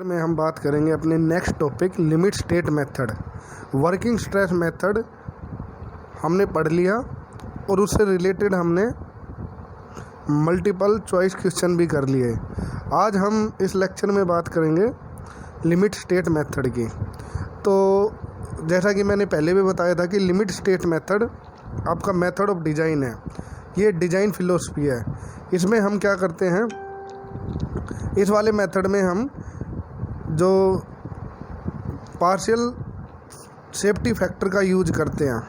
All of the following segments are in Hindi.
में हम बात करेंगे अपने next topic limit state method. Working stress method हमने पढ़ लिया और उससे रिलेटेड हमने मल्टीपल चॉइस क्वेश्चन भी कर लिए। आज हम इस लेक्चर में बात करेंगे लिमिट स्टेट मेथड की। तो जैसा कि मैंने पहले भी बताया था कि लिमिट स्टेट मेथड आपका मेथड ऑफ डिज़ाइन है, ये डिज़ाइन फिलोसफी है। इसमें हम क्या करते हैं, इस वाले मेथड में हम जो पार्शियल सेफ्टी फैक्टर का यूज करते हैं,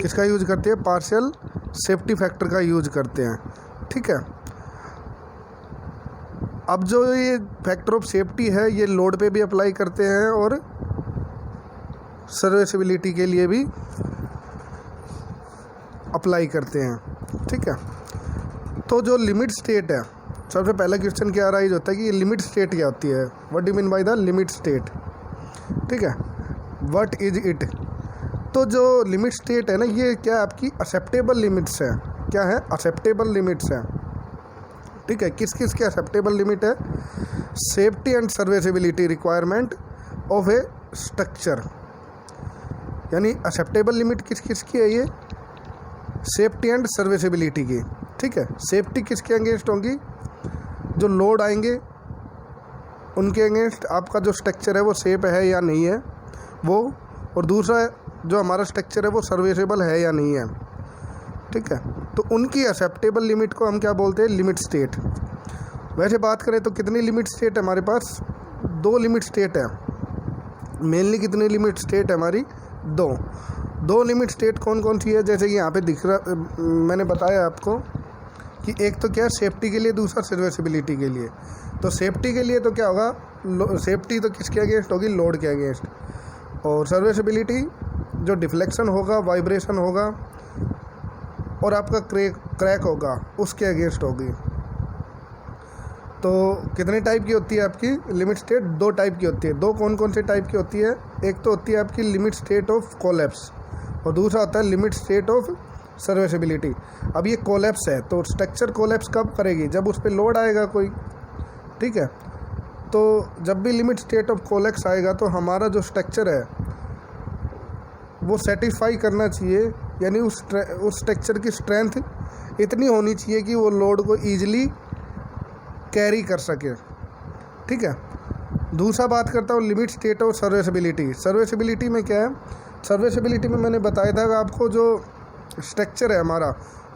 किसका यूज करते हैं, पार्शियल सेफ्टी फैक्टर का यूज करते हैं। ठीक है, अब जो ये फैक्टर ऑफ सेफ्टी है ये लोड पे भी अप्लाई करते हैं और सर्विसिबिलिटी के लिए भी अप्लाई करते हैं। ठीक है, तो जो लिमिट स्टेट है, सबसे पहला क्वेश्चन क्या राइज होता है कि ये लिमिट स्टेट क्या होती है, what do mean by the limit state. ठीक है, व्हाट इज इट। तो जो लिमिट स्टेट है ना, ये क्या आपकी एक्सेप्टेबल लिमिट्स है। क्या है, एक्सेप्टेबल लिमिट्स है। ठीक है, किस किस के एक्सेप्टेबल लिमिट है, safety and serviceability requirement of A structure. यानी एक्सेप्टेबल लिमिट किस किस की है, ये सेफ्टी एंड सर्विसिबिलिटी की। ठीक है, सेफ्टी किसके अगेंस्ट होंगी, जो लोड आएंगे उनके अगेंस्ट आपका जो स्ट्रक्चर है वो सेफ है या नहीं है वो, और दूसरा जो हमारा स्ट्रक्चर है वो सर्विसेबल है या नहीं है। ठीक है, तो उनकी एक्सेप्टेबल लिमिट को हम क्या बोलते हैं, लिमिट स्टेट। वैसे बात करें तो कितनी लिमिट स्टेट है हमारे पास, दो लिमिट स्टेट है मेनली। कितनी लिमिट स्टेट है हमारी, दो लिमिट स्टेट कौन कौन सी है, जैसे कि यहाँ पे दिख रहा, मैंने बताया आपको कि एक तो क्या सेफ्टी के लिए, दूसरा सर्विसिबिलिटी के लिए। तो सेफ्टी के लिए तो क्या होगा, सेफ्टी तो किसके अगेंस्ट होगी, लोड के अगेंस्ट, और सर्विसिबिलिटी जो डिफ्लेक्शन होगा, वाइब्रेशन होगा और आपका क्रैक होगा उसके अगेंस्ट होगी। तो कितने टाइप की होती है आपकी लिमिट स्टेट, दो टाइप की होती है। दो कौन कौन से टाइप की होती है, एक तो होती है आपकी लिमिट स्टेट ऑफ कोलैप्स और दूसरा होता है लिमिट स्टेट ऑफ सर्विसिबिलिटी। अब ये कोलैप्स है, तो स्ट्रक्चर कोलैप्स कब करेगी, जब उस पर लोड आएगा कोई। ठीक है, तो जब भी लिमिट स्टेट ऑफ कोलैप्स आएगा तो हमारा जो स्ट्रक्चर है वो सेटिस्फाई करना चाहिए, यानी उस स्ट्रक्चर की स्ट्रेंथ इतनी होनी चाहिए कि वो लोड को ईजिली कैरी कर सके। ठीक है, दूसरा बात करता हूँ limit state of serviceability. Serviceability में क्या है, सर्विसिबिलिटी में मैंने बताया था कि आपको जो स्ट्रक्चर है हमारा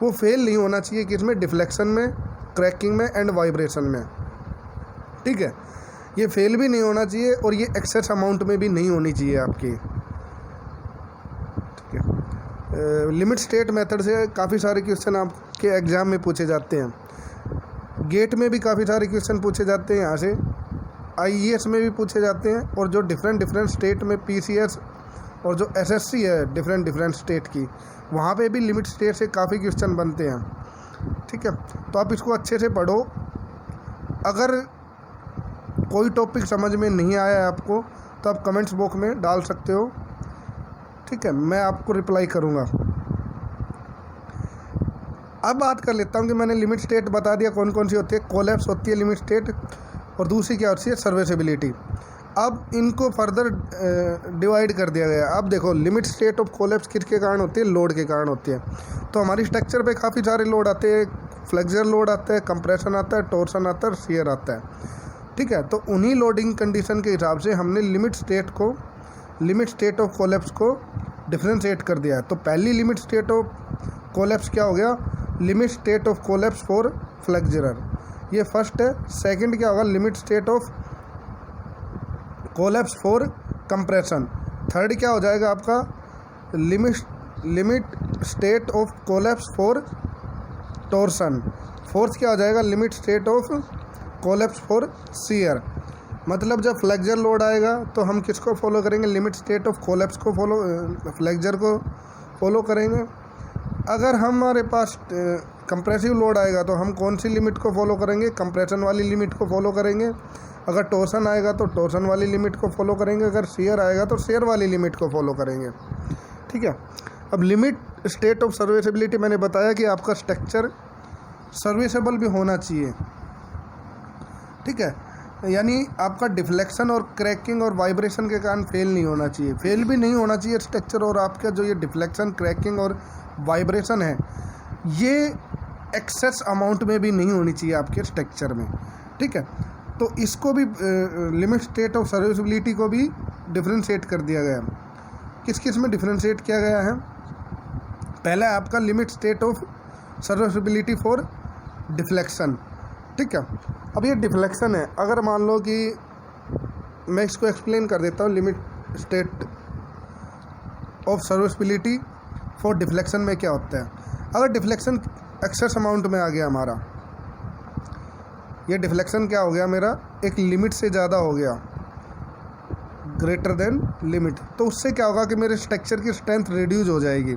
वो फेल नहीं होना चाहिए, किसमें, डिफ्लेक्शन में, क्रैकिंग में एंड वाइब्रेशन में। ठीक है, ये फेल भी नहीं होना चाहिए और ये एक्सेस अमाउंट में भी नहीं होनी चाहिए आपकी। ठीक है, लिमिट स्टेट मेथड से काफ़ी सारे क्वेश्चन आपके एग्ज़ाम में पूछे जाते हैं, गेट में भी काफ़ी सारे क्वेश्चन पूछे जाते हैं, यहाँ से IES में भी पूछे जाते हैं, और जो डिफरेंट स्टेट में PCS और जो SSC है डिफरेंट स्टेट की, वहाँ पे भी लिमिट स्टेट से काफ़ी क्वेश्चन बनते हैं। ठीक है, तो आप इसको अच्छे से पढ़ो। अगर कोई टॉपिक समझ में नहीं आया है आपको तो आप कमेंट्स बॉक्स में डाल सकते हो। ठीक है, मैं आपको रिप्लाई करूँगा। अब बात कर लेता हूँ कि मैंने लिमिट स्टेट बता दिया कौन कौन सी होती है, कोलैप्स होती है लिमिट स्टेट, और दूसरी क्या होती है, सर्विसिबिलिटी। अब इनको फर्दर डिवाइड कर दिया गया। अब देखो, लिमिट स्टेट ऑफ कोलैप्स किसके कारण होती है, लोड के कारण होती है। तो हमारी स्ट्रक्चर पे काफ़ी सारे लोड आते हैं, फ्लेक्सर लोड आता है, कंप्रेशन आता है, टॉर्सन आता है और शियर आता है। ठीक है, तो उन्हीं लोडिंग कंडीशन के हिसाब से हमने लिमिट स्टेट ऑफ कोलैप्स को डिफ्रेंशिएट कर दिया है। तो पहली लिमिट स्टेट ऑफ कोलैप्स क्या हो गया, limit state of collapse for flexor, ये फर्स्ट है। सेकंड क्या होगा, limit state of collapse for compression. Third क्या हो जाएगा आपका, limit state of collapse for torsion. Fourth क्या हो जाएगा, limit state of collapse for shear. मतलब जब फ्लेक्सर लोड आएगा तो हम किसको फॉलो करेंगे, लिमिट स्टेट ऑफ कोलैप्स को फ्लेक्सर को फॉलो करेंगे। अगर हमारे पास कंप्रेसिव लोड आएगा तो हम कौन सी लिमिट को फॉलो करेंगे, कंप्रेशन वाली लिमिट को फॉलो करेंगे। अगर टॉर्सन आएगा तो टॉर्सन वाली लिमिट को फॉलो करेंगे, अगर शेयर आएगा तो शेयर वाली लिमिट को फॉलो करेंगे। ठीक है, अब लिमिट स्टेट ऑफ सर्विसिबिलिटी मैंने बताया कि आपका स्ट्रक्चर सर्विसेबल भी होना चाहिए। ठीक है, यानी आपका डिफ्लेक्शन और क्रैकिंग और वाइब्रेशन के कारण फेल नहीं होना चाहिए, फेल भी नहीं होना चाहिए स्ट्रक्चर। और आपका जो ये डिफ्लेक्शन, क्रैकिंग और वाइब्रेशन है ये एक्सेस अमाउंट में भी नहीं होनी चाहिए आपके स्ट्रक्चर में, ठीक है। तो इसको भी लिमिट स्टेट ऑफ सर्विसिबिलिटी को भी डिफ्रेंशिएट कर दिया गया है। किस किस में डिफ्रेंशिएट किया गया है? पहला है आपका limit state of serviceability for deflection, ठीक है। अब ये डिफ्लेक्शन है, अगर मान लो कि मैं इसको एक्सप्लेन कर देता हूँ, limit state of serviceability for deflection में क्या होता है। अगर डिफ्लेक्शन एक्सेस अमाउंट में आ गया हमारा, ये डिफ्लेक्शन क्या हो गया मेरा, एक लिमिट से ज़्यादा हो गया, ग्रेटर देन लिमिट, तो उससे क्या होगा कि मेरे स्ट्रक्चर की स्ट्रेंथ रिड्यूस हो जाएगी,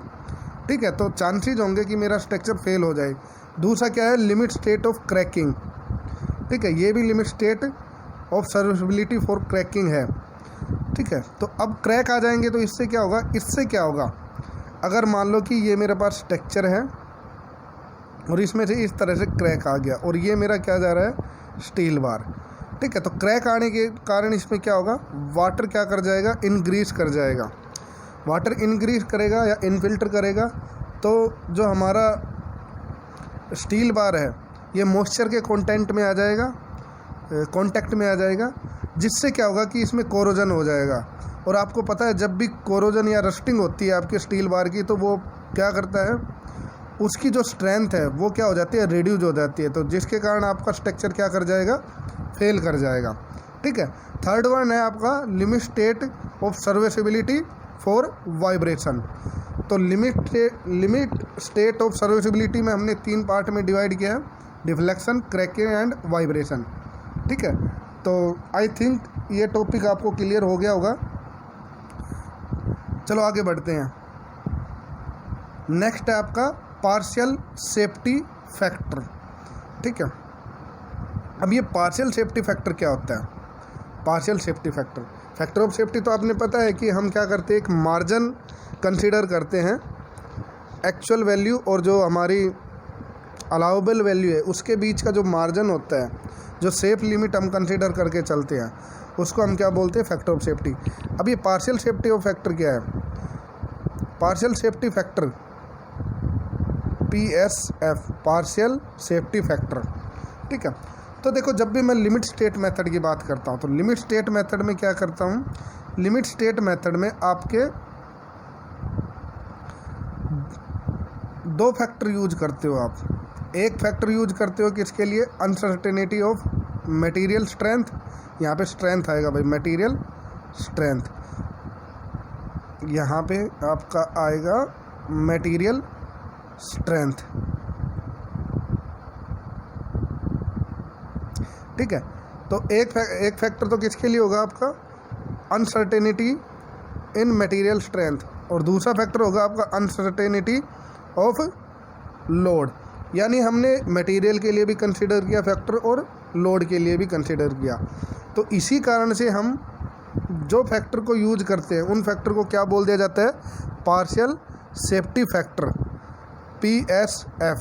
ठीक है। तो चांसेस होंगे कि मेरा स्ट्रक्चर फेल हो जाए। दूसरा क्या है, लिमिट स्टेट ऑफ क्रैकिंग, ठीक है, ये भी limit state of serviceability for cracking है, ठीक है। तो अब क्रैक आ जाएंगे तो इससे क्या होगा, इससे क्या होगा, अगर मान लो कि ये मेरे पास स्ट्रक्चर है और इसमें से इस तरह से क्रैक आ गया और ये मेरा क्या जा रहा है, स्टील बार, ठीक है। तो क्रैक आने के कारण इसमें क्या होगा, वाटर क्या कर जाएगा, इनग्रीस कर जाएगा। वाटर इनग्रीस करेगा या इनफिल्टर करेगा तो जो हमारा स्टील बार है ये मॉइस्चर के कांटेक्ट में आ जाएगा, जिससे क्या होगा कि इसमें कोरोजन हो जाएगा। और आपको पता है जब भी कोरोजन या रस्टिंग होती है आपके स्टील बार की, तो वो क्या करता है, उसकी जो स्ट्रेंथ है वो क्या हो जाती है, रिड्यूस हो जाती है, तो जिसके कारण आपका स्ट्रक्चर क्या कर जाएगा, फेल कर जाएगा, ठीक है। थर्ड वन है आपका limit state of serviceability for vibration. तो लिमिट स्टेट ऑफ सर्विसिबिलिटी में हमने 3 पार्ट में डिवाइड किया है, डिफ्लेक्शन, क्रैकिंग एंड वाइब्रेशन, ठीक है। तो आई थिंक ये टॉपिक आपको क्लियर हो गया होगा। चलो आगे बढ़ते हैं। नेक्स्ट है आपका पार्शियल सेफ्टी फैक्टर, ठीक है। अब ये पार्शियल सेफ्टी फैक्टर क्या होता है? Partial safety factor, factor of safety तो आपने पता है कि हम क्या करते हैं, एक मार्जिन कंसीडर करते हैं, एक्चुअल वैल्यू और जो हमारी अलाउबल वैल्यू है उसके बीच का जो मार्जिन होता है, जो सेफ लिमिट हम कंसीडर करके चलते हैं, उसको हम क्या बोलते हैं, फैक्टर ऑफ सेफ्टी। अब ये पार्शियल सेफ्टी ऑफ फैक्टर क्या है? Partial safety factor PSF, partial safety factor, ठीक है। तो देखो जब भी मैं लिमिट स्टेट मेथड की बात करता हूँ तो लिमिट स्टेट मेथड में क्या करता हूँ, लिमिट स्टेट मेथड में आपके 2 फैक्टर यूज करते हो आप। एक फैक्टर यूज करते हो किसके लिए, अनसर्टेनिटी ऑफ मटेरियल स्ट्रेंथ, यहाँ पे स्ट्रेंथ आएगा भाई, मटेरियल स्ट्रेंथ, यहाँ पे आपका आएगा मटेरियल स्ट्रेंथ, ठीक है। तो एक फैक्टर तो किसके लिए होगा आपका, अनसर्टेनिटी इन मटेरियल स्ट्रेंथ, और दूसरा फैक्टर होगा आपका अनसर्टेनिटी ऑफ लोड, यानी हमने मटेरियल के लिए भी कंसीडर किया फैक्टर और लोड के लिए भी कंसीडर किया। तो इसी कारण से हम जो फैक्टर को यूज करते हैं उन फैक्टर को क्या बोल दिया जाता है, पार्शियल सेफ्टी फैक्टर, PSF,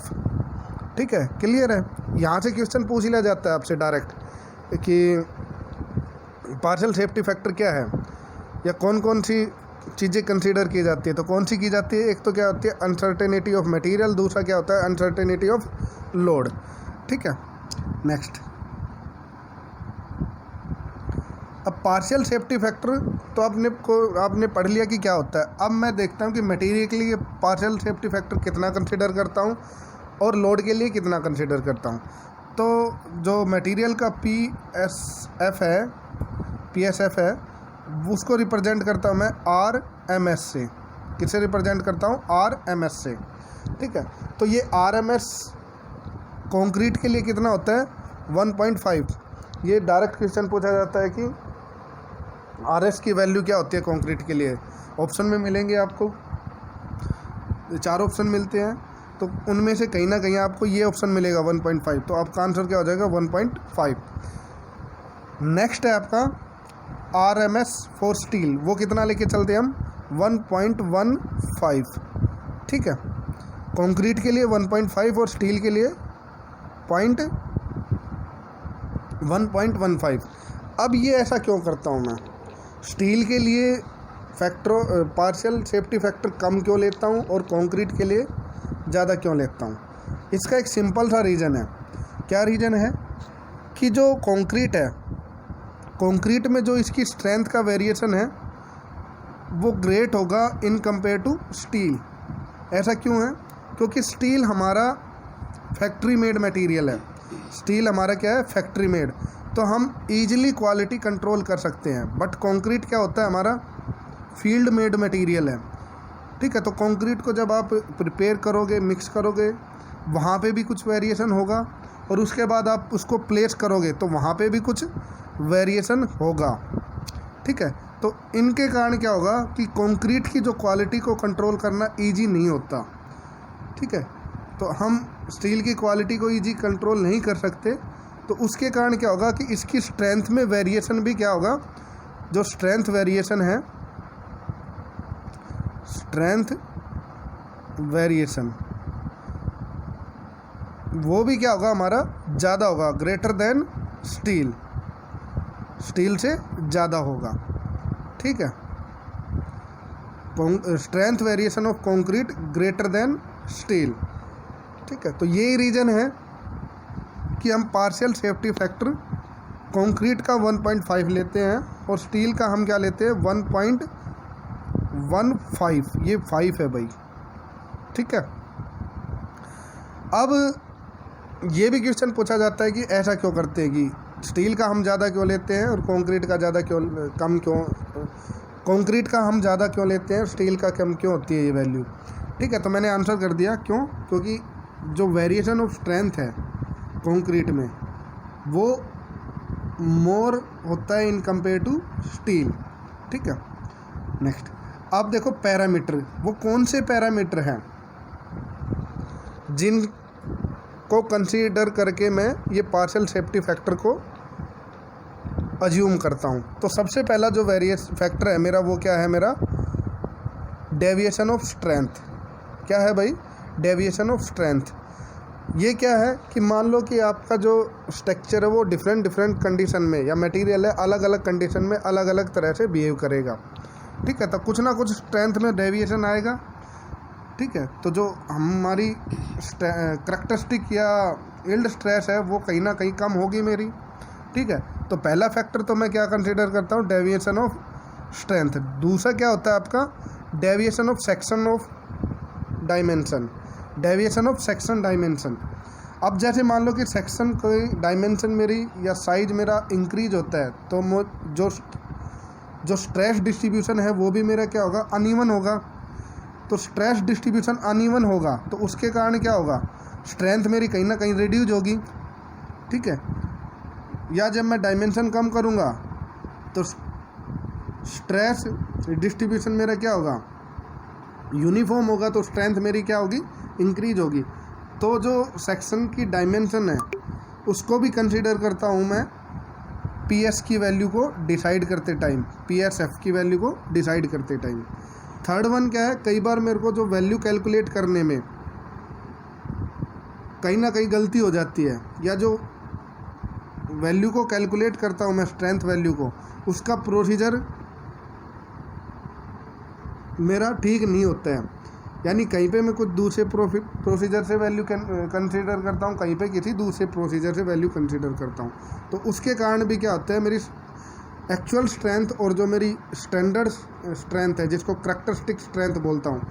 ठीक है। क्लियर है? यहाँ से क्वेश्चन पूछ लिया जाता है आपसे डायरेक्ट कि पार्शियल सेफ्टी फैक्टर क्या है या कौन कौन सी चीज़ें कंसीडर की जाती है। तो कौन सी की जाती है, एक तो क्या होती है अनसर्टेनिटी ऑफ मटेरियल, दूसरा क्या होता है अनसर्टेनिटी ऑफ लोड, ठीक है। नेक्स्ट, अब पार्शियल सेफ्टी फैक्टर तो आपने पढ़ लिया कि क्या होता है। अब मैं देखता हूँ कि मटेरियल के लिए पार्शियल सेफ्टी फैक्टर कितना कंसीडर करता हूँ और लोड के लिए कितना कंसीडर करता हूँ। तो जो मटेरियल का PSF है उसको रिप्रेजेंट करता हूँ मैं RMS से। किससे रिप्रेजेंट करता हूँ, RMS से, ठीक है। तो ये RMS कंक्रीट के लिए कितना होता है, 1.5। ये डायरेक्ट क्वेश्चन पूछा जाता है कि RS की वैल्यू क्या होती है कंक्रीट के लिए। ऑप्शन में मिलेंगे आपको, 4 ऑप्शन मिलते हैं, तो उनमें से कहीं ना कहीं आपको ये ऑप्शन मिलेगा 1.5, तो आपका आंसर क्या हो जाएगा 1.5। नेक्स्ट है आपका RMS फॉर स्टील, वो कितना लेके चलते हैं हम, 1.15, ठीक है। कंक्रीट के लिए 1.5 और स्टील के लिए 1.15। अब ये ऐसा क्यों करता हूँ मैं? स्टील के लिए फैक्टर पार्शियल सेफ्टी फैक्टर कम क्यों लेता हूँ और कंक्रीट के लिए ज़्यादा क्यों लेता हूँ? इसका एक सिंपल सा रीज़न है। क्या रीज़न है? कि जो कंक्रीट है, कंक्रीट में जो इसकी स्ट्रेंथ का वेरिएशन है वो ग्रेट होगा इन कंपेयर टू स्टील। ऐसा क्यों है? क्योंकि स्टील हमारा फैक्ट्री मेड मटेरियल है। स्टील हमारा क्या है? Factory made. तो हम ईजिली क्वालिटी कंट्रोल कर सकते हैं। बट कंक्रीट क्या होता है? हमारा फील्ड मेड मटेरियल है। ठीक है, तो कंक्रीट को जब आप प्रिपेयर करोगे, मिक्स करोगे, वहाँ पे भी कुछ वेरिएशन होगा और उसके बाद आप उसको प्लेस करोगे तो वहाँ पे भी कुछ वेरिएशन होगा। ठीक है, तो इनके कारण क्या होगा कि कंक्रीट की जो क्वालिटी को कंट्रोल करना ईजी नहीं होता। ठीक है, तो हम स्टील की क्वालिटी को ईजी कंट्रोल नहीं कर सकते, तो उसके कारण क्या होगा कि इसकी स्ट्रेंथ में वेरिएशन भी क्या होगा? जो स्ट्रेंथ वेरिएशन है, स्ट्रेंथ वेरिएशन वो भी क्या होगा? हमारा ज़्यादा होगा, ग्रेटर देन स्टील, स्टील से ज़्यादा होगा। ठीक है, strength variation of concrete greater than steel. ठीक है, तो यही रीज़न है कि हम पार्शियल सेफ्टी फैक्टर कंक्रीट का 1.5 लेते हैं और स्टील का हम क्या लेते हैं? 1.15। ये 5 है भाई। ठीक है, अब ये भी क्वेश्चन पूछा जाता है कि ऐसा क्यों करते हैं कि स्टील का हम ज़्यादा क्यों लेते हैं और कंक्रीट का ज़्यादा क्यों कम क्यों, कंक्रीट का हम ज़्यादा क्यों लेते हैं और स्टील का कम क्यों होती है ये वैल्यू? ठीक है, तो मैंने आंसर कर दिया क्यों। क्योंकि जो वेरिएशन ऑफ स्ट्रेंथ है कंक्रीट में वो मोर होता है इन कंपेयर टू स्टील। ठीक है, नेक्स्ट अब देखो पैरामीटर। वो कौन से पैरामीटर हैं जिनको कंसीडर करके मैं ये पार्शियल सेफ्टी फैक्टर को अज्यूम करता हूँ? तो सबसे पहला जो वेरिएस फैक्टर है मेरा वो क्या है? मेरा डेविएशन ऑफ स्ट्रेंथ। क्या है भाई? Deviation of strength. ये क्या है कि मान लो कि आपका जो स्ट्रक्चर है वो डिफरेंट कंडीशन में, या मटेरियल है अलग अलग कंडीशन में अलग अलग तरह से बिहेव करेगा। ठीक है, तो कुछ ना कुछ स्ट्रेंथ में डेविएशन आएगा। ठीक है, तो जो हमारी करैक्टरिस्टिक या यील्ड स्ट्रेस है वो कहीं ना कहीं कम होगी मेरी। ठीक है, तो पहला फैक्टर तो मैं क्या कंसीडर करता हूँ? Deviation of strength. दूसरा क्या होता है आपका? Deviation of section of dimension. Deviation of section dimension. अब जैसे मान लो कि सेक्शन कोई डायमेंशन मेरी या साइज मेरा इंक्रीज होता है तो जो स्ट्रेस डिस्ट्रीब्यूशन है वो भी मेरा क्या होगा? अनइवन होगा। तो स्ट्रेस डिस्ट्रीब्यूशन अनइवन होगा तो उसके कारण क्या होगा? स्ट्रेंथ मेरी कहीं ना कहीं रिड्यूज होगी। ठीक है, या जब मैं डायमेंशन कम करूँगा तो स्ट्रेस डिस्ट्रीब्यूशन मेरा क्या होगा? यूनिफॉर्म होगा, तो स्ट्रेंथ मेरी क्या होगी? इंक्रीज होगी। तो जो सेक्शन की डायमेंशन है उसको भी कंसीडर करता हूँ मैं पीएस की वैल्यू को डिसाइड करते टाइम, पीएसएफ की वैल्यू को डिसाइड करते टाइम। थर्ड वन क्या है? कई बार मेरे को जो वैल्यू कैलकुलेट करने में कहीं ना कहीं गलती हो जाती है, या जो वैल्यू को कैलकुलेट करता हूँ मैं स्ट्रेंथ वैल्यू को, उसका प्रोसीजर मेरा ठीक नहीं होता है। यानी कहीं पे मैं कुछ दूसरे प्रोसीजर से वैल्यू कंसीडर करता हूँ, कहीं पे किसी दूसरे प्रोसीजर से वैल्यू कंसीडर करता हूँ। तो उसके कारण भी क्या होता है? मेरी एक्चुअल स्ट्रेंथ और जो मेरी स्टैंडर्ड स्ट्रेंथ है, जिसको करैक्टरिस्टिक स्ट्रेंथ बोलता हूँ,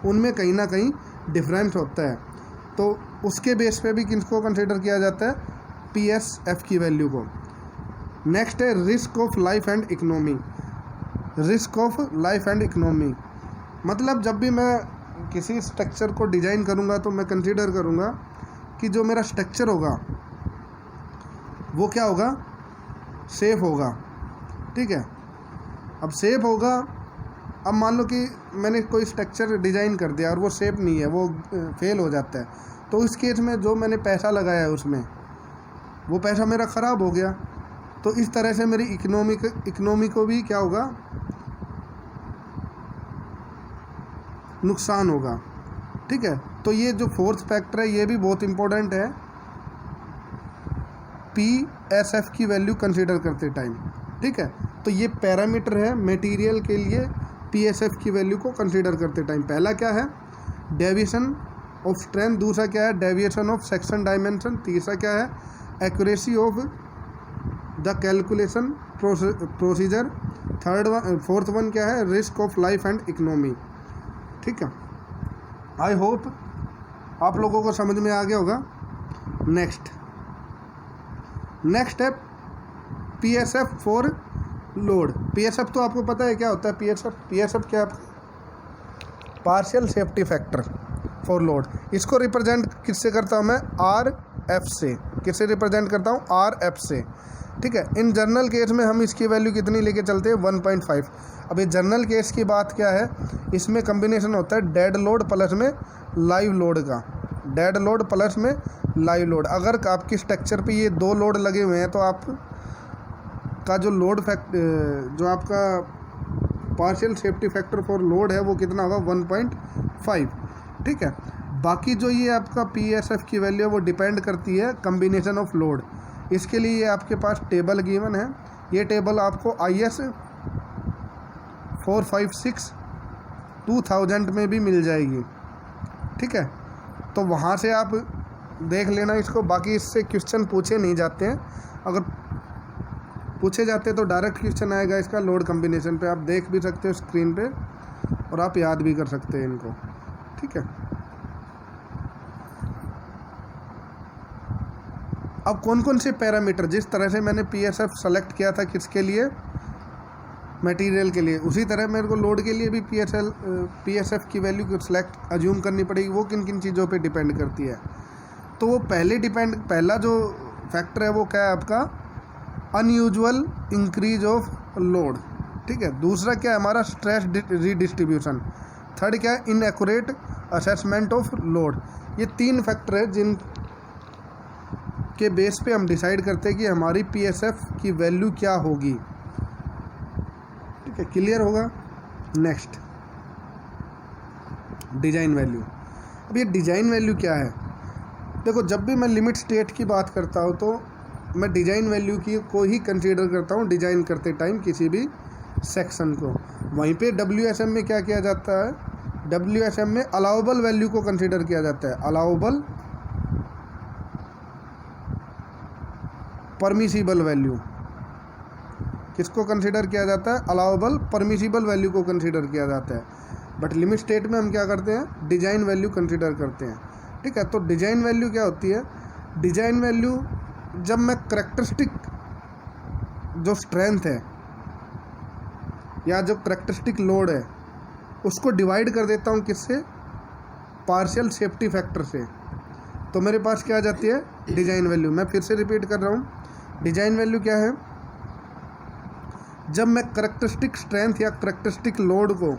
उनमें कहीं ना कहीं डिफरेंस होता है। तो उसके बेस पे भी किसको कंसीडर किया जाता है? पीएसएफ की वैल्यू को। नेक्स्ट है risk of life and economy. Risk of life and economy मतलब जब भी मैं किसी स्ट्रक्चर को डिज़ाइन करूँगा तो मैं कंसीडर करूँगा कि जो मेरा स्ट्रक्चर होगा वो क्या होगा? सेफ़ होगा। ठीक है, अब सेफ़ होगा। अब मान लो कि मैंने कोई स्ट्रक्चर डिज़ाइन कर दिया और वो सेफ़ नहीं है, वो फेल हो जाता है, तो इस केस में जो मैंने पैसा लगाया है उसमें वो पैसा मेरा ख़राब हो गया। तो इस तरह से मेरी इकोनॉमी को भी क्या होगा? नुकसान होगा। ठीक है, तो ये जो फोर्थ फैक्टर है ये भी बहुत इम्पोर्टेंट है। PSF की वैल्यू कंसिडर करते टाइम। ठीक है, तो ये पैरामीटर है मटेरियल के लिए PSF की वैल्यू को कंसिडर करते टाइम। पहला क्या है, डेविएशन ऑफ स्ट्रेंथ, दूसरा क्या है, डेविएशन ऑफ सेक्शन डायमेंशन, तीसरा क्या है, accuracy of the calculation procedure, fourth one क्या है, risk of life and economy. ठीक है, आई होप आप लोगों को समझ में आ गया होगा। नेक्स्ट है PSF फॉर लोड। PSF तो आपको पता है क्या होता है। PSF क्या है, partial safety factor for load. इसको रिप्रेजेंट किससे करता हूँ मैं, RF से। किससे रिप्रेजेंट करता हूँ, RF से। ठीक है, इन जर्नल केस में हम इसकी वैल्यू कितनी लेके चलते हैं, 1.5। अब ये जर्नल केस की बात क्या है, इसमें कम्बिनेशन होता है डेड लोड प्लस में लाइव लोड का, डेड लोड प्लस में लाइव लोड। अगर आपकी स्ट्रक्चर पे ये दो लोड लगे हुए हैं तो आप का जो लोड जो आपका partial safety factor for load है वो कितना होगा, 1.5। ठीक है, बाकी जो ये आपका PSF की वैल्यू है वो डिपेंड करती है कम्बिनेशन ऑफ लोड। इसके लिए ये आपके पास टेबल गिवन है, ये टेबल आपको IS 456/2000 में भी मिल जाएगी। ठीक है, तो वहाँ से आप देख लेना इसको। बाकी इससे क्वेश्चन पूछे नहीं जाते हैं, अगर पूछे जाते हैं तो डायरेक्ट क्वेश्चन आएगा इसका लोड कम्बिनेशन पे, आप देख भी सकते हो स्क्रीन पे और आप याद भी कर सकते हैं इनको। ठीक है, अब कौन कौन से पैरामीटर, जिस तरह से मैंने PSF सेलेक्ट किया था किसके लिए, मटेरियल के लिए, उसी तरह मेरे को लोड के लिए भी PSF की वैल्यू को सिलेक्ट अज्यूम करनी पड़ेगी। वो किन किन चीज़ों पे डिपेंड करती है, तो वो पहला जो फैक्टर है वो क्या है आपका, अनयूजुअल इंक्रीज ऑफ लोड। ठीक है, दूसरा क्या है हमारा, स्ट्रेस रीडिस्ट्रीब्यूशन। थर्ड क्या है, इनएक्यूरेट असेसमेंट ऑफ लोड। ये तीन फैक्टर है जिन के बेस पे हम डिसाइड करते हैं कि हमारी PSF की वैल्यू क्या होगी। ठीक है, क्लियर होगा। Next, design value. अब ये डिज़ाइन वैल्यू क्या है, देखो जब भी मैं लिमिट स्टेट की बात करता हूँ तो मैं डिज़ाइन वैल्यू की को ही कंसीडर करता हूँ डिज़ाइन करते टाइम किसी भी सेक्शन को। वहीं पे WSM में क्या किया जाता है, WSM में अलाउबल वैल्यू को कंसीडर किया जाता है, अलाउबल परमिसिबल वैल्यू। किसको कंसीडर किया जाता है, अलाउबल परमिसिबल वैल्यू को कंसीडर किया जाता है। बट लिमिट स्टेट में हम क्या करते हैं, डिज़ाइन वैल्यू कंसीडर करते हैं। ठीक है, तो डिज़ाइन वैल्यू क्या होती है, डिज़ाइन वैल्यू जब मैं करैक्टरिस्टिक जो स्ट्रेंथ है या जो करैक्टरिस्टिक लोड है उसको डिवाइड कर देता हूँ किससे, पार्शियल सेफ्टी फैक्टर से, तो मेरे पास क्या आ जाती है, डिज़ाइन वैल्यू। मैं फिर से रिपीट कर रहा हूँ, डिज़ाइन वैल्यू क्या है, जब मैं करैक्टरिस्टिक स्ट्रेंथ या करैक्टरिस्टिक लोड को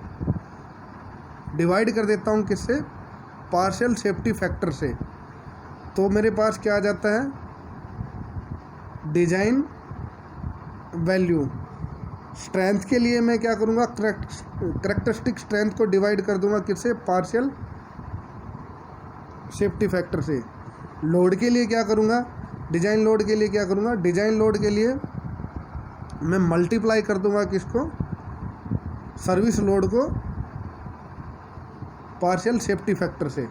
डिवाइड कर देता हूँ किससे, पार्शियल सेफ्टी फैक्टर से, तो मेरे पास क्या आ जाता है, डिज़ाइन वैल्यू। स्ट्रेंथ के लिए मैं क्या करूँगा, करैक्टरिस्टिक स्ट्रेंथ को डिवाइड कर दूंगा किससे, पार्शियल सेफ्टी फैक्टर से। लोड के लिए क्या करूँगा, डिज़ाइन लोड के लिए क्या करूँगा, डिज़ाइन लोड के लिए मैं मल्टीप्लाई कर दूंगा किसको, सर्विस लोड को पार्शियल सेफ्टी फैक्टर से।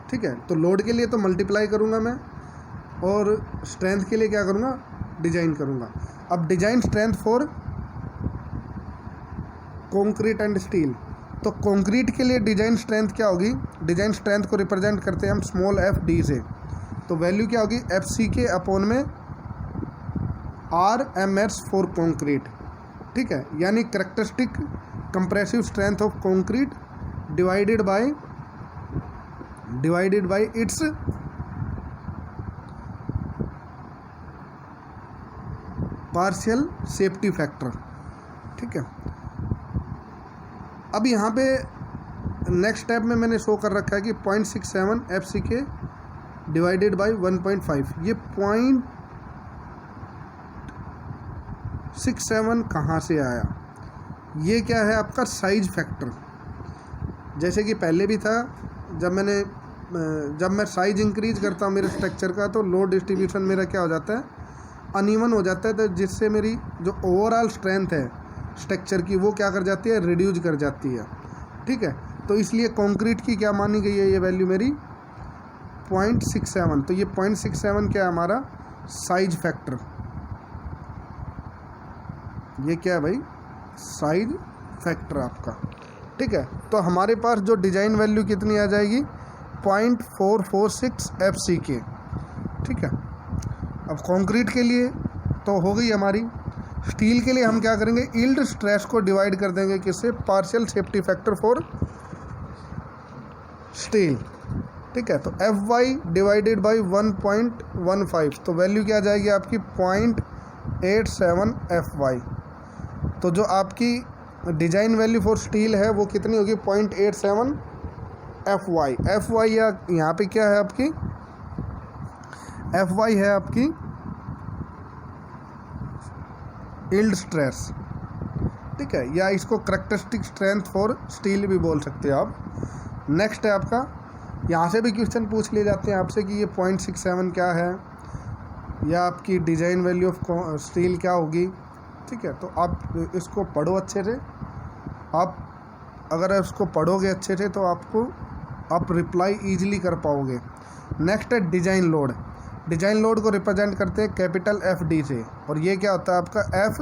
ठीक है, तो लोड के लिए तो मल्टीप्लाई करूँगा मैं, और स्ट्रेंथ के लिए क्या करूँगा, डिज़ाइन करूँगा। अब design strength for concrete and steel, तो कंक्रीट के लिए डिज़ाइन स्ट्रेंथ क्या होगी, डिज़ाइन स्ट्रेंथ को रिप्रेजेंट करते हैं हम स्मॉल FD से, तो वैल्यू क्या होगी, FCK अपॉन में RMS फॉर कंक्रीट। ठीक है, यानी characteristic compressive strength of concrete divided by it's partial safety factor. ठीक है, अब यहाँ पे नेक्स्ट स्टेप में मैंने शो कर रखा है कि 0.67 FCK डिवाइडेड बाय 1.5। ये 0.67 कहाँ से आया, ये क्या है आपका साइज फैक्टर। जैसे कि पहले भी था, जब मैं साइज इंक्रीज करता हूँ मेरे स्ट्रक्चर का तो लोड डिस्ट्रीब्यूशन मेरा क्या हो जाता है, अनइवन हो जाता है, तो जिससे मेरी जो ओवरऑल स्ट्रेंथ है स्ट्रक्चर की वो क्या कर जाती है, रिड्यूज कर जाती है। ठीक है, तो इसलिए कंक्रीट की क्या मानी गई है ये वैल्यू मेरी 0.67। तो ये 0.67 क्या है हमारा साइज फैक्टर, ये क्या है भाई साइज फैक्टर आपका। ठीक है, तो हमारे पास जो डिज़ाइन वैल्यू कितनी आ जाएगी 0.446 FCK। ठीक है, अब कंक्रीट के लिए तो हो गई हमारी। स्टील के लिए हम क्या करेंगे, यील्ड स्ट्रेस को डिवाइड कर देंगे किससे, partial safety factor for steel. ठीक है, तो Fy डिवाइडेड बाई 1.15, तो वैल्यू क्या आ जाएगी आपकी 0.87 Fy। तो जो आपकी डिज़ाइन वैल्यू फॉर स्टील है वो कितनी होगी 0.87 Fy। Fy या यहाँ पे क्या है आपकी, Fy है आपकी यील्ड स्ट्रेस। ठीक है, या इसको करैक्टरिस्टिक स्ट्रेंथ फॉर स्टील भी बोल सकते हो आप। नेक्स्ट है आपका, यहाँ से भी क्वेश्चन पूछ लिए जाते हैं आपसे कि ये 0.67 क्या है, या आपकी डिज़ाइन वैल्यू ऑफ स्टील क्या होगी। ठीक है, तो आप इसको पढ़ो अच्छे से। आप अगर इसको पढ़ोगे अच्छे से तो आप रिप्लाई ईजिली कर पाओगे। नेक्स्ट है डिज़ाइन लोड। डिज़ाइन लोड को रिप्रेजेंट करते हैं कैपिटल FD से, और ये क्या होता है आपका F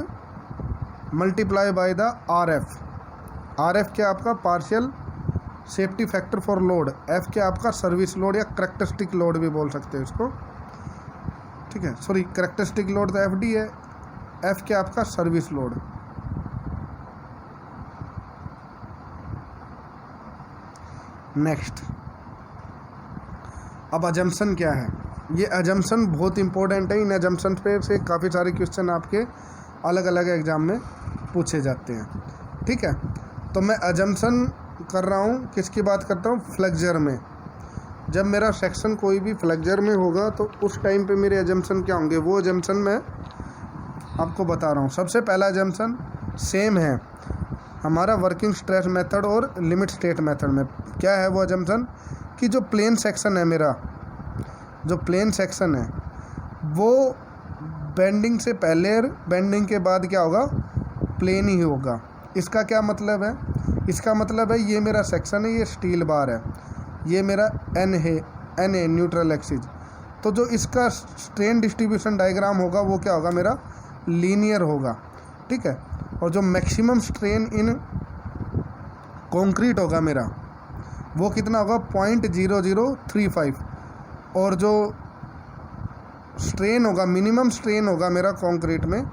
multiply by the RF। RF क्या आपका partial safety factor for load, F क्या आपका सर्विस लोड या करैक्टरिस्टिक लोड भी बोल सकते हैं इसको। ठीक है, सॉरी करैक्टरिस्टिक लोड तो FD है, F क्या आपका सर्विस लोड। नेक्स्ट, अब अजम्पशन क्या है, ये अजम्पशन बहुत इंपॉर्टेंट है। इन अजम्पशन पे से काफ़ी सारे क्वेश्चन आपके अलग अलग एग्जाम में पूछे जाते हैं। ठीक है, तो मैं अजम्पशन कर रहा हूँ, किसकी बात करता हूँ, फ्लेक्चर में। जब मेरा सेक्शन कोई भी फ्लेक्चर में होगा तो उस टाइम पे मेरे अजम्पशन क्या होंगे, वो अजम्पशन मैं आपको बता रहा हूँ। सबसे पहला अजम्पशन सेम है हमारा वर्किंग स्ट्रेस मेथड और लिमिट स्टेट मेथड में। क्या है वो अजम्पशन कि जो प्लेन सेक्शन है मेरा, जो प्लेन सेक्शन है वो बेंडिंग से पहले और बेंडिंग के बाद क्या होगा, प्लेन ही होगा। इसका क्या मतलब है, इसका मतलब है ये मेरा सेक्शन है, ये स्टील बार है, ये मेरा N है, NA न्यूट्रल एक्सिस। तो जो इसका स्ट्रेन डिस्ट्रीब्यूशन डायग्राम होगा वो क्या होगा, मेरा लीनियर होगा। ठीक है, और जो मैक्सिमम स्ट्रेन इन कंक्रीट होगा मेरा वो कितना होगा 0.0035, और जो स्ट्रेन होगा, मिनिमम स्ट्रेन होगा मेरा कंक्रीट में,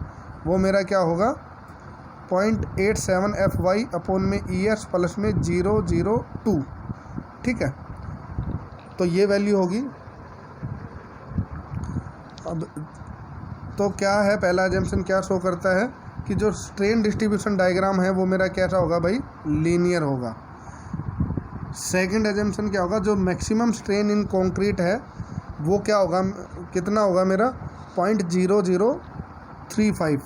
वो मेरा क्या होगा 0.87 Fy अपॉन में ES प्लस में 002। ठीक है, तो ये वैल्यू होगी। अब तो क्या है, पहला अजम्पशन क्या शो करता है कि जो स्ट्रेन डिस्ट्रीब्यूशन डायग्राम है वो मेरा कैसा होगा भाई, लीनियर होगा। सेकंड अजम्पशन क्या होगा, जो मैक्सिमम स्ट्रेन इन कंक्रीट है वो क्या होगा, कितना होगा मेरा 0.0035।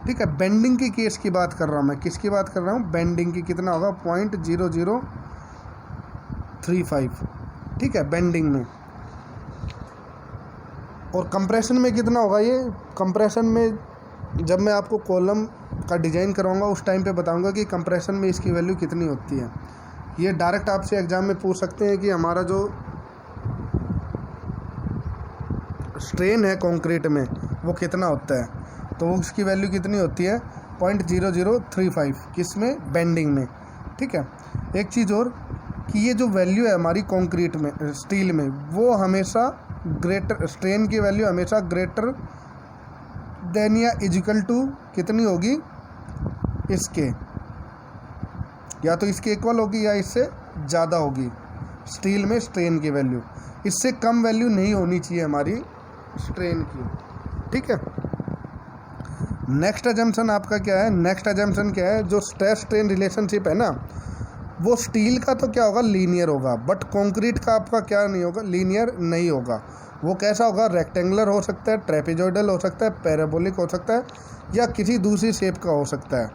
ठीक है, बेंडिंग की केस की बात कर रहा हूँ मैं, किसकी बात कर रहा हूँ, बेंडिंग की। कितना होगा 0.0035। ठीक है, बेंडिंग में। और कंप्रेशन में कितना होगा, ये कंप्रेशन में जब मैं आपको कॉलम का डिज़ाइन करवाऊंगा उस टाइम पे बताऊंगा कि कंप्रेशन में इसकी वैल्यू कितनी होती है। ये डायरेक्ट आपसे एग्ज़ाम में पूछ सकते हैं कि हमारा जो स्ट्रेन है कंक्रीट में वो कितना होता है, तो उसकी वैल्यू कितनी होती है 0.0035, किस में, बेंडिंग में। ठीक है, एक चीज़ और कि ये जो वैल्यू है हमारी कंक्रीट में, स्टील में, वो हमेशा ग्रेटर, स्ट्रेन की वैल्यू हमेशा ग्रेटर देन या इजिकल टू कितनी होगी, इसके, या तो इसके इक्वल होगी या इससे ज़्यादा होगी स्टील में स्ट्रेन की वैल्यू। इससे कम वैल्यू नहीं होनी चाहिए हमारी स्ट्रेन की। ठीक है, नेक्स्ट अजम्पशन आपका क्या है, नेक्स्ट अजम्पशन क्या है, जो स्ट्रेस स्ट्रेन रिलेशनशिप है ना, वो स्टील का तो क्या होगा, लीनियर होगा, बट कंक्रीट का आपका क्या नहीं होगा, लीनियर नहीं होगा। वो कैसा होगा, रेक्टेंगुलर हो सकता है, ट्रेपेजॉइडल हो सकता है, पैराबोलिक हो सकता है, या किसी दूसरी शेप का हो सकता है।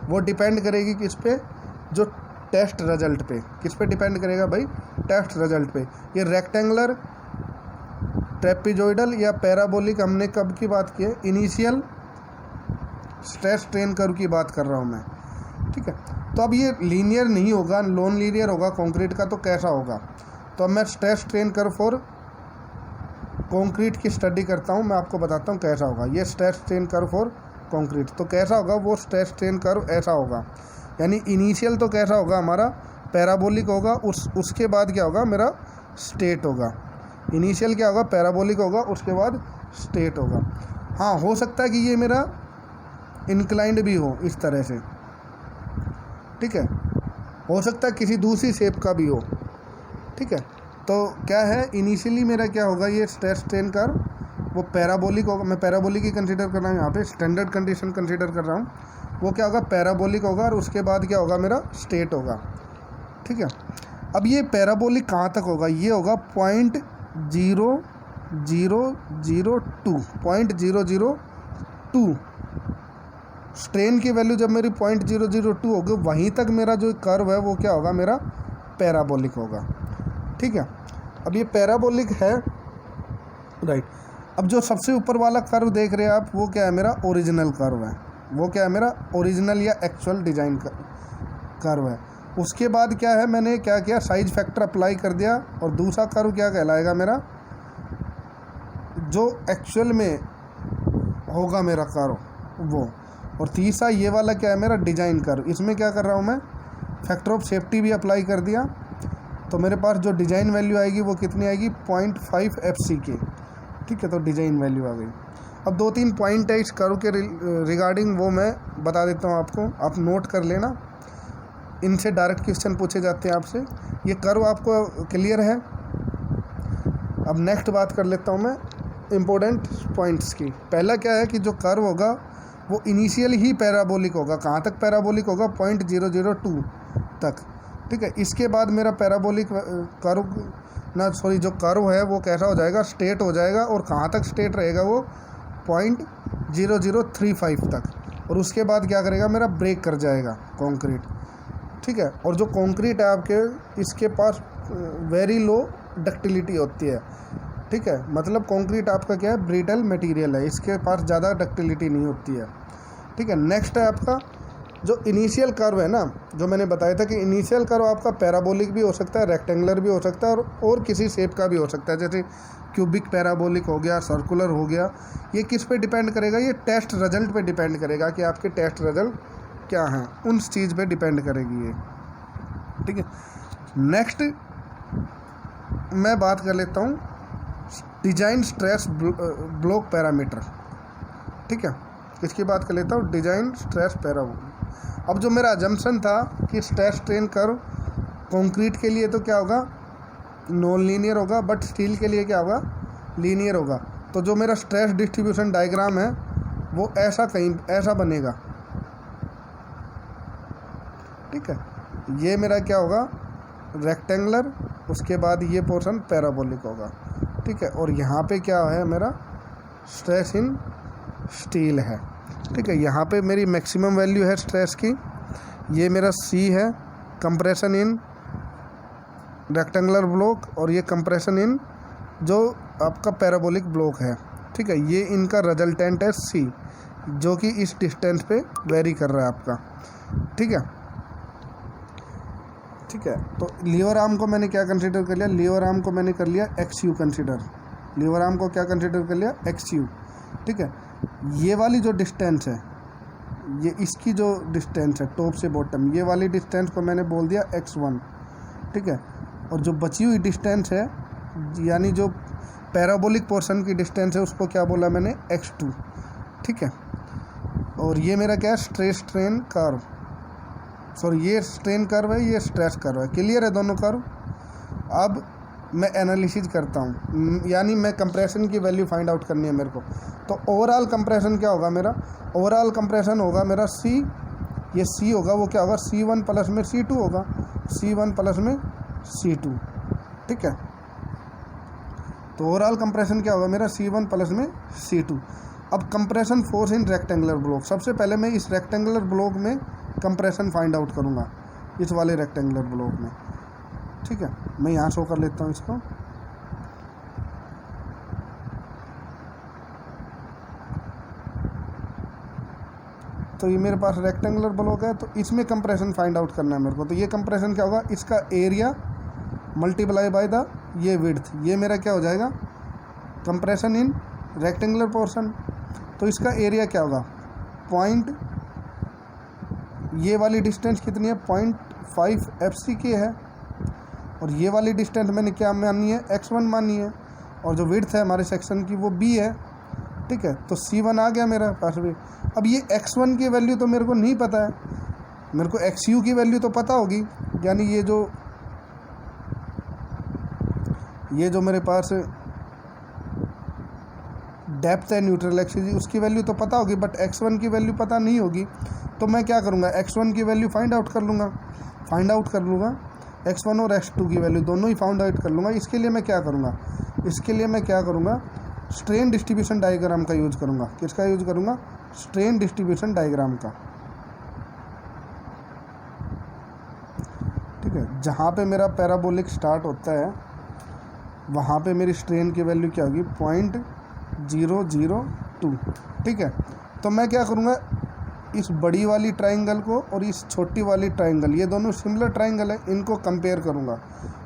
वो डिपेंड करेगी किस पे, जो टेस्ट रिजल्ट पे। किस पे डिपेंड करेगा भाई, टेस्ट रिजल्ट पे। ये रेक्टेंगुलर, ट्रेपेजॉइडल या पैराबोलिक हमने कब की बात की है? इनिशियल स्ट्रेस स्ट्रेन कर्व की बात कर रहा हूँ मैं, ठीक है। तो अब ये लीनियर नहीं होगा, नॉन लीनियर होगा कंक्रीट का, तो कैसा होगा? तो अब मैं stress strain curve for concrete की स्टडी करता हूँ, मैं आपको बताता हूँ कैसा होगा ये stress strain curve for concrete. तो कैसा होगा वो स्ट्रेस स्ट्रेन कर्व? ऐसा होगा, यानी इनिशियल तो कैसा होगा हमारा? पैराबोलिक होगा, उसके बाद क्या होगा? मेरा स्टेट होगा। इनिशियल क्या होगा? पैराबोलिक होगा, उसके बाद स्टेट होगा। हाँ, हो सकता है कि ये मेरा इंक्लाइंड भी हो इस तरह से, ठीक है। हो सकता है किसी दूसरी शेप का भी हो, ठीक है। तो क्या है, इनिशियली मेरा क्या होगा? ये स्ट्रेस स्ट्रेन कर्व वो पैराबोलिक होगा। मैं पैराबोलिक ही कंसीडर कर रहा हूँ यहाँ पे, स्टैंडर्ड कंडीशन कंसीडर कर रहा हूँ। वो क्या होगा? पैराबोलिक होगा, और उसके बाद क्या होगा? मेरा स्टेट होगा, ठीक है। अब ये पैराबोलिक कहाँ तक होगा? ये होगा 0.0002 स्ट्रेन की वैल्यू जब मेरी 0.002 होगी, वहीं तक मेरा जो कर्व है वो क्या होगा? मेरा पैराबोलिक होगा, ठीक है। अब ये पैराबोलिक है, राइट। अब जो सबसे ऊपर वाला कर्व देख रहे हैं आप, वो क्या है? मेरा ओरिजिनल कर्व है। वो क्या है? मेरा ओरिजिनल या एक्चुअल डिज़ाइन कर्व है। उसके बाद क्या है? मैंने क्या किया? साइज फैक्टर अप्लाई कर दिया, और दूसरा कर्व क्या कहलाएगा? मेरा जो एक्चुअल में होगा मेरा कर्व वो। और तीसरा ये वाला क्या है? मेरा डिज़ाइन कर्व। इसमें क्या कर रहा हूँ मैं? फैक्टर ऑफ सेफ्टी भी अप्लाई कर दिया, तो मेरे पास जो डिज़ाइन वैल्यू आएगी वो कितनी आएगी? 0.5 FCK, ठीक है। तो डिज़ाइन वैल्यू आ गई। अब 2-3 पॉइंट है इस कर्व के रिगार्डिंग, वो मैं बता देता हूँ आपको, आप नोट कर लेना। इनसे डायरेक्ट क्वेश्चन पूछे जाते हैं आपसे। ये कर्व आपको क्लियर है? अब नेक्स्ट बात कर लेता हूँ मैं इम्पोर्टेंट पॉइंट्स की। पहला क्या है कि जो कर्व होगा वो इनिशियल ही पैराबोलिक होगा। कहाँ तक पैराबोलिक होगा? 0.002 तक, ठीक है। इसके बाद मेरा पैराबोलिक जो कर्व है वो कैसा हो जाएगा? स्टेट हो जाएगा। और कहाँ तक स्टेट रहेगा? वो 0.0035 तक। और उसके बाद क्या करेगा? मेरा ब्रेक कर जाएगा कंक्रीट, ठीक है। और जो कंक्रीट है आपके, इसके पास वेरी लो डक्टिलिटी होती है, ठीक है। मतलब कंक्रीट आपका क्या है? ब्रिटल मटेरियल है, इसके पास ज़्यादा डक्टिलिटी नहीं होती है, ठीक है। नेक्स्ट है आपका जो इनिशियल कर्व है ना, जो मैंने बताया था कि इनिशियल कर्व आपका पैराबोलिक भी हो सकता है, रेक्टेंगुलर भी हो सकता है, और किसी शेप का भी हो सकता है, जैसे क्यूबिक पैराबोलिक हो गया, सर्कुलर हो गया। ये किस पे डिपेंड करेगा? ये टेस्ट रिजल्ट पे डिपेंड करेगा कि आपके टेस्ट रिजल्ट क्या हैं, उन चीज़ पे डिपेंड करेगी ये, ठीक है। नेक्स्ट मैं बात कर लेता हूँ डिजाइन स्ट्रेस ब्लॉक पैरामीटर, ठीक है। इसकी बात कर लेता हूँ, डिजाइन स्ट्रेस पैरामीटर। अब जो मेरा अजम्पशन था कि स्ट्रेस स्ट्रेन कर्व कंक्रीट के लिए तो क्या होगा? नॉन लीनियर होगा, बट स्टील के लिए क्या होगा? लीनियर होगा। तो जो मेरा स्ट्रेस डिस्ट्रीब्यूशन डायग्राम है वो ऐसा बनेगा, ठीक है। ये मेरा क्या होगा? रेक्टेंगुलर, उसके बाद ये पोर्शन पैराबोलिक होगा, ठीक है। और यहाँ पे क्या है? मेरा स्ट्रेस इन स्टील है, ठीक है। यहाँ पे मेरी मैक्सिमम वैल्यू है स्ट्रेस की, ये मेरा C है, कंप्रेशन इन रेक्टेंगुलर ब्लॉक, और ये कंप्रेशन इन जो आपका पैराबोलिक ब्लॉक है, ठीक है। ये इनका रिजल्टेंट है C, जो कि इस डिस्टेंस पे वेरी कर रहा है आपका, ठीक है, ठीक है। तो लीवर आर्म को मैंने क्या कंसीडर कर लिया? लीवर आर्म को मैंने कर लिया XU कंसीडर। लीवर आर्म को क्या कंसीडर कर लिया? XU, ठीक है। ये वाली जो डिस्टेंस है, ये इसकी जो डिस्टेंस है टॉप से बॉटम, ये वाली डिस्टेंस को मैंने बोल दिया X1, ठीक है। और जो बची हुई डिस्टेंस है, यानी जो पैराबोलिक पोर्शन की डिस्टेंस है, उसको क्या बोला मैंने? X2, ठीक है। और ये मेरा क्या है? स्ट्रेस स्ट्रेन कर्व, सॉरी ये स्ट्रेन कर्व है, ये स्ट्रेस कर्व है। क्लियर है दोनों कर्व? अब मैं एनालिसिस करता हूँ, यानी मैं कंप्रेशन की वैल्यू फाइंड आउट करनी है मेरे को। तो ओवरऑल कंप्रेशन क्या होगा मेरा? ओवरऑल कंप्रेशन होगा मेरा C, ये C होगा, वो क्या होगा? C1 प्लस में C2 होगा, C1 प्लस में C2, ठीक है। तो ओवरऑल कंप्रेशन क्या होगा मेरा? C1 प्लस में C2। अब compression force in rectangular block, सबसे पहले मैं इस रेक्टेंगुलर ब्लॉक में कंप्रेशन फाइंड आउट करूँगा, इस वाले रेक्टेंगुलर ब्लॉक में, ठीक है। मैं यहाँ शो कर लेता हूँ इसको, तो ये मेरे पास रेक्टेंगुलर ब्लॉक है, तो इसमें कंप्रेशन फाइंड आउट करना है मेरे को। तो ये कंप्रेशन क्या होगा, इसका एरिया मल्टीप्लाई बाय द ये विड्थ, ये मेरा क्या हो जाएगा, कंप्रेशन इन रेक्टेंगुलर पोर्शन। तो इसका एरिया क्या होगा, पॉइंट, ये वाली डिस्टेंस कितनी है, 0.5 FCK है, और ये वाली डिस्टेंस मैंने क्या मानी है, x1 मानी है, और जो विड्थ है हमारे सेक्शन की वो b है। ठीक है, तो C1 आ गया मेरा पास भी। अब ये x1 की वैल्यू तो मेरे को नहीं पता है, मेरे को xu की वैल्यू तो पता होगी, यानी ये जो मेरे पास डेप्थ है न्यूट्रल एक्सिस, उसकी वैल्यू तो पता होगी, बट x1 की वैल्यू पता नहीं होगी। तो मैं क्या करूँगा, x1 की वैल्यू फाइंड आउट कर लूँगा x1 और x2 की वैल्यू दोनों ही फाइंड आउट कर लूँगा। इसके लिए मैं क्या करूँगा, स्ट्रेन डिस्ट्रीब्यूशन डायग्राम का यूज़ करूँगा। किसका यूज़ करूँगा, स्ट्रेन डिस्ट्रीब्यूशन डायग्राम का। ठीक है, जहाँ पे मेरा पैराबोलिक स्टार्ट होता है वहाँ पे मेरी स्ट्रेन की वैल्यू क्या होगी, 0.002। ठीक है, तो मैं क्या करूँगा, इस बड़ी वाली ट्राइंगल को और इस छोटी वाली ट्राइंगल, ये दोनों सिमिलर ट्राइंगल है, इनको कंपेयर करूँगा।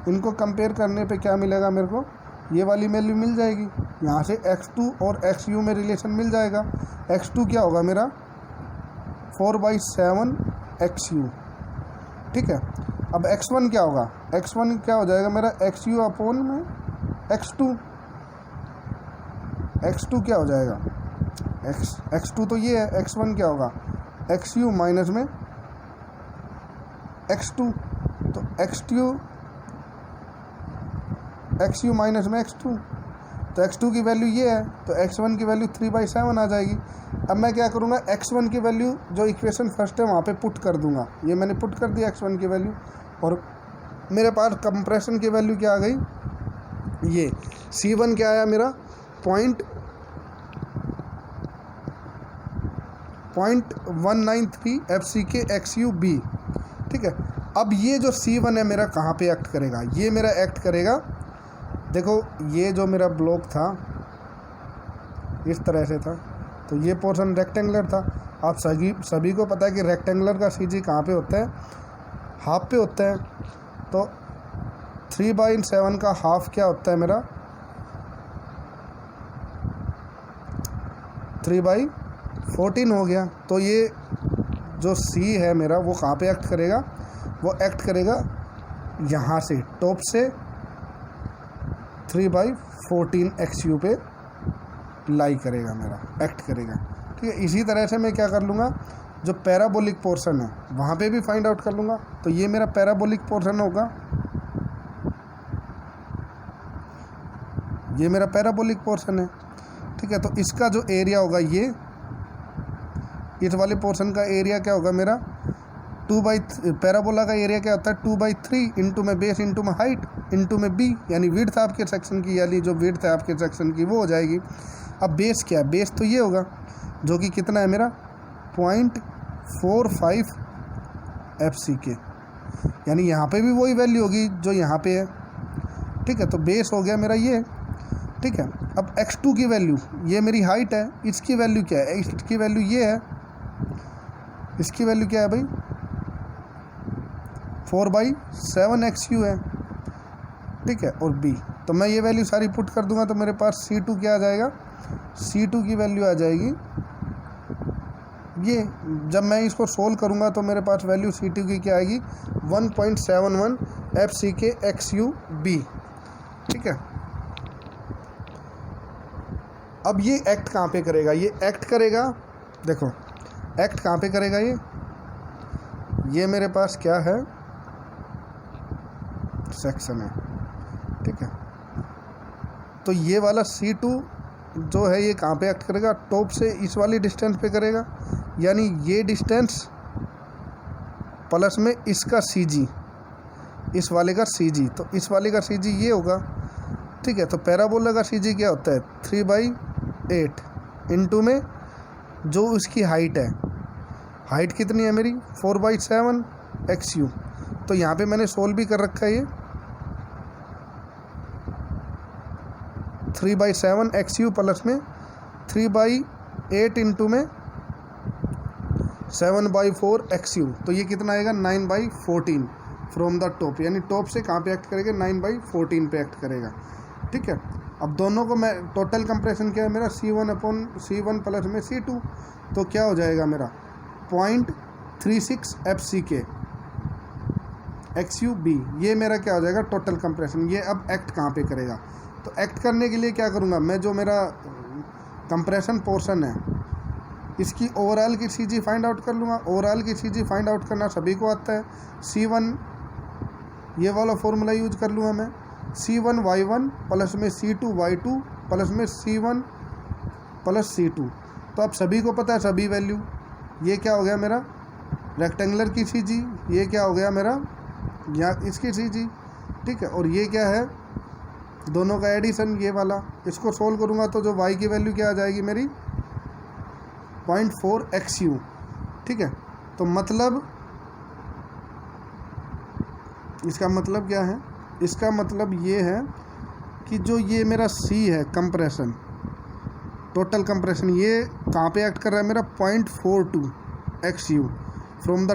इनको कंपेयर करने पे क्या मिलेगा मेरे को, ये वाली वैल्यू मिल जाएगी। यहाँ से x2 और xu में रिलेशन मिल जाएगा। x2 क्या होगा मेरा, 4/7 xu। ठीक है, अब x1 क्या होगा, x1 क्या हो जाएगा मेरा, xu अपॉन में x2। x2 क्या हो जाएगा, x2 तो ये है, x1 क्या होगा, xu माइनस में x2, तो xu माइनस में x2, तो x2 की वैल्यू ये है, तो x1 की वैल्यू 3/7 आ जाएगी। अब मैं क्या करूँगा, x1 की वैल्यू जो इक्वेशन फर्स्ट है वहाँ पे पुट कर दूँगा। ये मैंने पुट कर दिया x1 की वैल्यू, और मेरे पास कंप्रेशन की वैल्यू क्या आ गई, ये C1 क्या आया मेरा, 0.193 FCK XU B। ठीक है, अब ये जो C1 है मेरा कहाँ पे एक्ट करेगा, ये मेरा एक्ट करेगा, देखो ये जो मेरा ब्लॉक था इस तरह से था, तो ये पोर्शन रेक्टेंगुलर था। आप सभी को पता है कि रेक्टेंगुलर का CG कहाँ पे होता है, हाफ पे होता है। तो 3/7 का हाफ क्या होता है मेरा, 3/14 हो गया। तो ये जो C है मेरा वो कहाँ पे एक्ट करेगा, वो एक्ट करेगा यहाँ से टॉप से 3/14 XU पे लाई करेगा, मेरा एक्ट करेगा। ठीक है, इसी तरह से मैं क्या कर लूँगा, जो पैराबोलिक पोर्शन है वहाँ पे भी फाइंड आउट कर लूँगा। तो ये मेरा पैराबोलिक पोर्शन होगा, ये मेरा पैराबोलिक पोर्शन है। ठीक है, तो इसका जो एरिया होगा, ये इस वाले पोर्शन का एरिया क्या होगा मेरा, पैराबोला का एरिया क्या होता है, 2/3 इंटू में बेस इंटू में हाइट इंटू में बी, यानी विड्थ आपके सेक्शन की, यानी जो विड्थ है आपके सेक्शन की वो हो जाएगी। अब बेस क्या है, बेस तो ये होगा जो कि कितना है मेरा 0.45 FCK, यानी यहाँ पे भी वही वैल्यू होगी जो यहाँ पे है। ठीक है, तो बेस हो गया मेरा ये। ठीक है, अब x2 की वैल्यू, ये मेरी हाइट है, इसकी वैल्यू क्या है, इसकी वैल्यू ये है, इसकी वैल्यू क्या है भाई, 4/7 XU है। ठीक है, और b, तो मैं ये वैल्यू सारी पुट कर दूंगा, तो मेरे पास C2 क्या आ जाएगा, C2 की वैल्यू आ जाएगी ये। जब मैं इसको सोल्व करूंगा तो मेरे पास वैल्यू C2 की क्या आएगी, 1.71 FCK XU B। ठीक है, अब ये एक्ट कहाँ पे करेगा, ये एक्ट करेगा, देखो एक्ट कहाँ पे करेगा, ये मेरे पास क्या है, सेक्शन है। ठीक है, तो ये वाला C2 जो है ये कहाँ पे एक्ट करेगा, टॉप से इस वाली डिस्टेंस पे करेगा, यानी ये डिस्टेंस प्लस में इसका CG, इस वाले का CG, तो इस वाले का CG ये होगा। ठीक है, तो पैराबोला का CG क्या होता है, 3/8 इंटू में जो उसकी हाइट है, हाइट कितनी है मेरी 4/7 XU। तो यहाँ पे मैंने सोल्व भी कर रखा है, ये 3/7 XU प्लस में 3/8 इंटू में 7/4 XU, तो ये कितना आएगा 9/14 फ्रॉम द टॉप, यानी टॉप से कहाँ पे एक्ट करेगा 9/14 पे एक्ट करेगा। ठीक है, अब दोनों को मैं टोटल कंप्रेशन क्या है मेरा C1 प्लस में C2, तो क्या हो जाएगा मेरा 0.36 FCK XUB, ये मेरा क्या हो जाएगा टोटल कंप्रेशन। ये अब एक्ट कहाँ पे करेगा, तो एक्ट करने के लिए क्या करूँगा मैं, जो मेरा कंप्रेशन पोर्शन है इसकी ओवरऑल की CG फाइंड आउट कर लूँगा। ओवरऑल की CG फाइंड आउट करना सभी को आता है, C1 ये वाला फॉर्मूला यूज कर लूँगा मैं, C1Y1 प्लस में C2Y2 प्लस में C1 प्लस C2, तो अब सभी को पता है सभी वैल्यू। ये क्या हो गया मेरा रेक्टेंगुलर की CG, ये क्या हो गया मेरा या इसकी CG। ठीक है, और ये क्या है दोनों का एडिशन, ये वाला। इसको सोल्व करूँगा तो जो y की वैल्यू क्या आ जाएगी मेरी 0.4 XU। ठीक है, तो मतलब इसका मतलब क्या है, इसका मतलब ये है कि जो ये मेरा C है कंप्रेशन, टोटल कंप्रेशन, ये कहाँ पे एक्ट कर रहा है मेरा 0.42 XU फ्रॉम द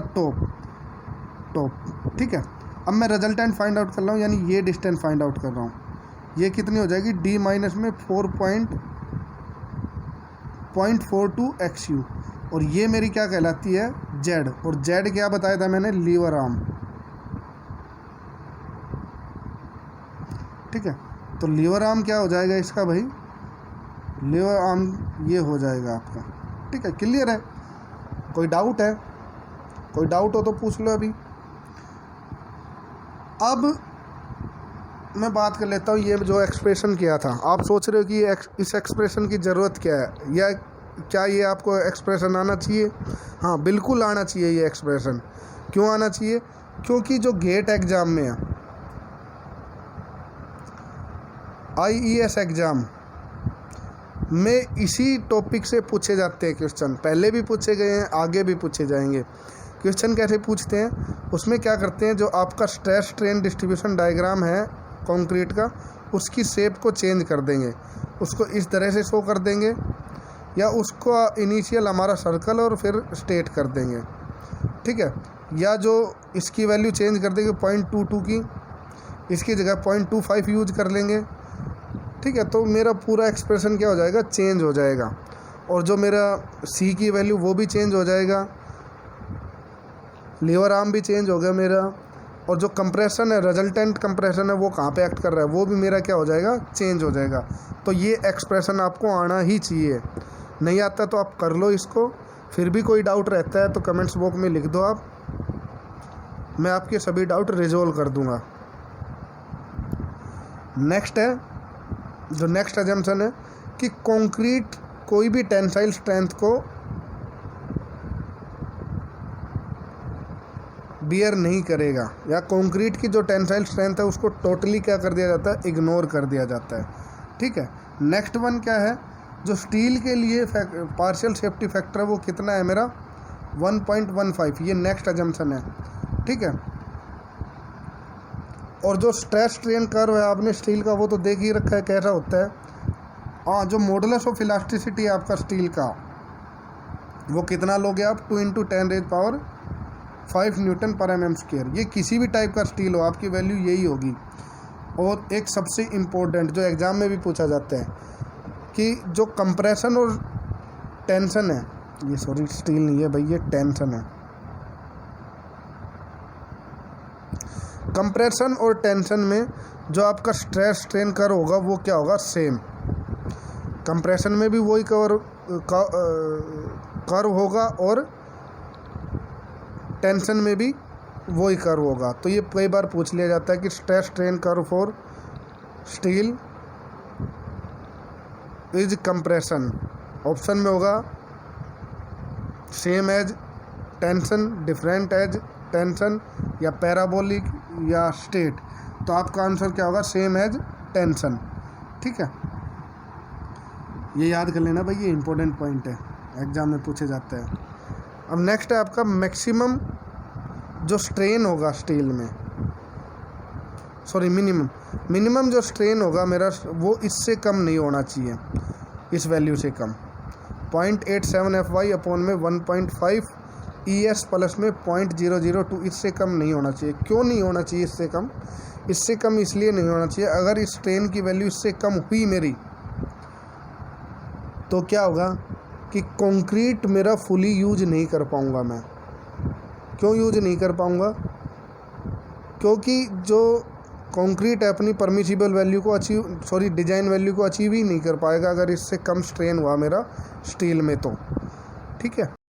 टॉप। ठीक है, अब मैं रिजल्टेंट फाइंड आउट कर रहा हूँ, यानी ये डिस्टेंस फाइंड आउट कर रहा हूँ। ये कितनी हो जाएगी D माइनस में 0.42 XU, और ये मेरी क्या कहलाती है Z, और Z क्या बताया था मैंने लीवर आर्म। ठीक है, तो लीवर आर्म क्या हो जाएगा इसका भाई, लीवर आर्म ये हो जाएगा आपका। ठीक है, क्लियर है, कोई डाउट है, कोई डाउट हो तो पूछ लो अभी। अब मैं बात कर लेता हूँ, ये जो एक्सप्रेशन किया था, आप सोच रहे हो कि इस एक्सप्रेशन की ज़रूरत क्या है, या क्या ये आपको एक्सप्रेशन आना चाहिए? हाँ बिल्कुल आना चाहिए ये एक्सप्रेशन। क्यों आना चाहिए? क्योंकि जो गेट एग्ज़ाम में है, IES एग्ज़ाम में इसी टॉपिक से पूछे जाते हैं क्वेश्चन, पहले भी पूछे गए हैं, आगे भी पूछे जाएंगे। क्वेश्चन कैसे पूछते हैं, उसमें क्या करते हैं, जो आपका स्ट्रेस स्ट्रेन डिस्ट्रीब्यूशन डायग्राम है कंक्रीट का, उसकी शेप को चेंज कर देंगे, उसको इस तरह से शो कर देंगे, या उसको इनिशियल हमारा सर्कल और फिर स्टेट कर देंगे। ठीक है, या जो इसकी वैल्यू चेंज कर देंगे 0.22 की, इसकी जगह 0.25 यूज कर लेंगे। ठीक है, तो मेरा पूरा एक्सप्रेशन क्या हो जाएगा, चेंज हो जाएगा, और जो मेरा C की वैल्यू वो भी चेंज हो जाएगा, लीवर आर्म भी चेंज हो गया मेरा, और जो कंप्रेशन है रिजल्टेंट कंप्रेशन है वो कहाँ पे एक्ट कर रहा है वो भी मेरा क्या हो जाएगा, चेंज हो जाएगा। तो ये एक्सप्रेशन आपको आना ही चाहिए, नहीं आता तो आप कर लो इसको। फिर भी कोई डाउट रहता है तो कमेंट्स बॉक्स में लिख दो आप, मैं आपके सभी डाउट रिजोल्व कर दूंगा। नेक्स्ट है, जो नेक्स्ट अजम्पशन है कि कंक्रीट कोई भी टेंसाइल स्ट्रेंथ को बियर नहीं करेगा, या कंक्रीट की जो टेंसाइल स्ट्रेंथ है उसको टोटली क्या कर दिया जाता है, इग्नोर कर दिया जाता है। ठीक है, नेक्स्ट वन क्या है, जो स्टील के लिए पार्शियल सेफ्टी फैक्टर है वो कितना है मेरा 1.15, ये नेक्स्ट अजम्पशन है। ठीक है, और जो स्ट्रेस स्ट्रेन कर्व है आपने स्टील का वो तो देख ही रखा है कैसा होता है। हाँ, जो मॉडुलस ऑफ इलास्टिसिटी है आपका स्टील का वो कितना लोगे आप 2 × 10⁵ न्यूटन पर mm²। ये किसी भी टाइप का स्टील हो आपकी वैल्यू यही होगी। और एक सबसे इम्पोर्टेंट जो एग्ज़ाम में भी पूछा जाता है कि जो कंप्रेशन और टेंशन है, ये सॉरी स्टील नहीं है भाई, ये टेंशन है। कंप्रेशन और टेंशन में जो आपका स्ट्रेस स्ट्रेन कर्व होगा वो क्या होगा, सेम। कंप्रेशन में भी वही कर्व होगा और टेंशन में भी वही कर्व होगा। तो ये कई बार पूछ लिया जाता है कि stress strain curve for steel is compression, option में होगा same as tension, different as tension, या पैराबोलिक या स्ट्रेट। तो आपका आंसर क्या होगा, सेम एज टेंशन। ठीक है, ये याद कर लेना भाई, ये इंपॉर्टेंट पॉइंट है, एग्जाम में पूछे जाता है। अब नेक्स्ट है आपका मैक्सिमम जो स्ट्रेन होगा स्टील में, सॉरी मिनिमम जो स्ट्रेन होगा मेरा वो इससे कम नहीं होना चाहिए, इस वैल्यू से कम 0.87 FY अपॉन में 1.5 ES प्लस में 0.002, इससे कम नहीं होना चाहिए। क्यों नहीं होना चाहिए इससे कम? इससे कम इसलिए नहीं होना चाहिए, अगर इस स्ट्रेन की वैल्यू इससे कम हुई मेरी, तो क्या होगा कि कंक्रीट मेरा फुली यूज नहीं कर पाऊँगा मैं। क्यों यूज नहीं कर पाऊँगा? क्योंकि जो कंक्रीट है अपनी परमिसिबल वैल्यू को डिज़ाइन वैल्यू को अचीव ही नहीं कर पाएगा अगर इससे कम स्ट्रेन हुआ मेरा स्टील में तो। ठीक है।